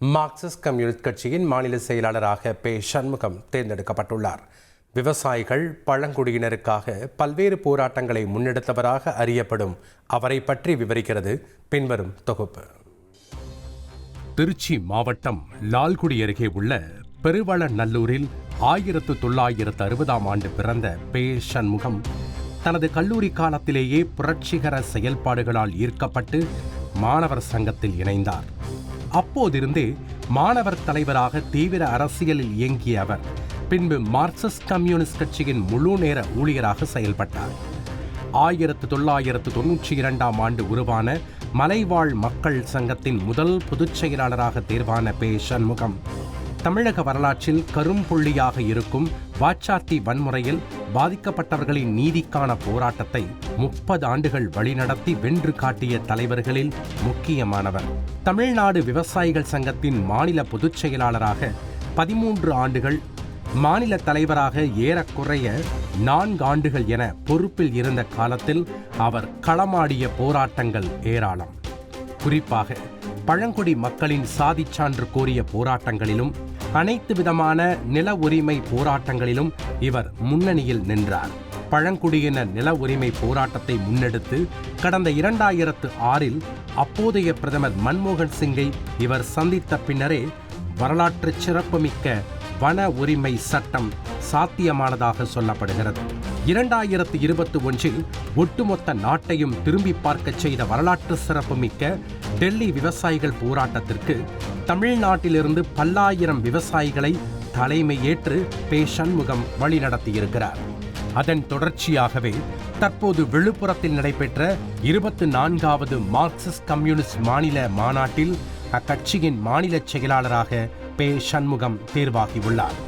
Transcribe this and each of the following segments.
Marxist communist கட்சியின் மாநில செயலாளராக பே சண்முகம் தேர்ந்தெடுக்கப்பட்டுள்ளார். விவசாயிகள், பழங்குடியினருக்காக பல்வேறு போராட்டங்களை முன்னெடுத்தவராக அறியப்படும் அவரை பற்றி விவரிக்கிறது பின்வரும் தொகுப்பு. திருச்சி மாவட்டம் லால்குடி அருகே உள்ள பெருவளநல்லூரில் 1960 பிறந்த பே சண்முகம் தனது கல்லூரி காலத்திலேயே புரட்சிகர செயல்பாடுகளால் ஈர்க்கப்பட்டு மாணவர் சங்கத்தில் இணைந்தார். அப்போதிருந்தே மாணவர் தலைவராக தீவிர அரசியலில் இயங்கிய அவர் பின்பு மார்க்சிஸ்ட் கம்யூனிஸ்ட் கட்சியின் முழு நேர ஊழியராக செயல்பட்டார். 1992 உருவான மலைவாழ் மக்கள் சங்கத்தின் முதல் பொதுச் செயலாளராக தேர்வான பே சண்முகம் தமிழக வரலாற்றில் கரும்புள்ளியாக இருக்கும் வாச்சாத்தி வன்முறையில் பாதிக்கப்பட்டவர்களின் நீதிக்கான போராட்டத்தை 30 ஆண்டுகள் வழிநடத்தி வென்று காட்டிய தலைவர்களில் முக்கியமானவர். தமிழ்நாடு விவசாயிகள் சங்கத்தின் மாநில பொதுச் செயலாளராக 13 ஆண்டுகள், மாநில தலைவராக ஏறக்குறைய 4 ஆண்டுகள் என பொறுப்பில் இருந்த காலத்தில் அவர் களமாடிய போராட்டங்கள் ஏராளம். குறிப்பாக பழங்குடி மக்களின் சாதிச் சான்று கோரிய போராட்டங்களிலும் அனைத்து விதமான நில உரிமை போராட்டங்களிலும் இவர் முன்னணியில் நின்றார். பழங்குடியினர் நில உரிமை போராட்டத்தை முன்னெடுத்து கடந்த 2006 அப்போதைய பிரதமர் மன்மோகன் சிங்கை இவர் சந்தித்த பின்னரே வரலாற்று சிறப்புமிக்க வன உரிமை சட்டம் சாத்தியமானதாக சொல்லப்படுகிறது. 2021 ஒட்டுமொத்த நாட்டையும் திரும்பி பார்க்க செய்த வரலாற்று சிறப்புமிக்க டெல்லி விவசாயிகள் போராட்டத்திற்கு தமிழ்நாட்டிலிருந்து பல்லாயிரம் விவசாயிகளை தலைமையேற்று பே சண்முகம் வழிநடத்தியிருக்கிறார். அதன் தொடர்ச்சியாகவே தற்போது விழுப்புரத்தில் நடைபெற்ற 24வது மார்க்சிஸ்ட் கம்யூனிஸ்ட் மாநில மாநாட்டில் அக்கட்சியின் மாநில செயலாளராக பே சண்முகம் தேர்வாகியுள்ளார்.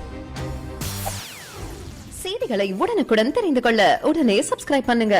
செய்திகளை உடனுக்குடன் தெரிந்து கொள்ள உடனே சப்ஸ்கிரைப் பண்ணுங்க.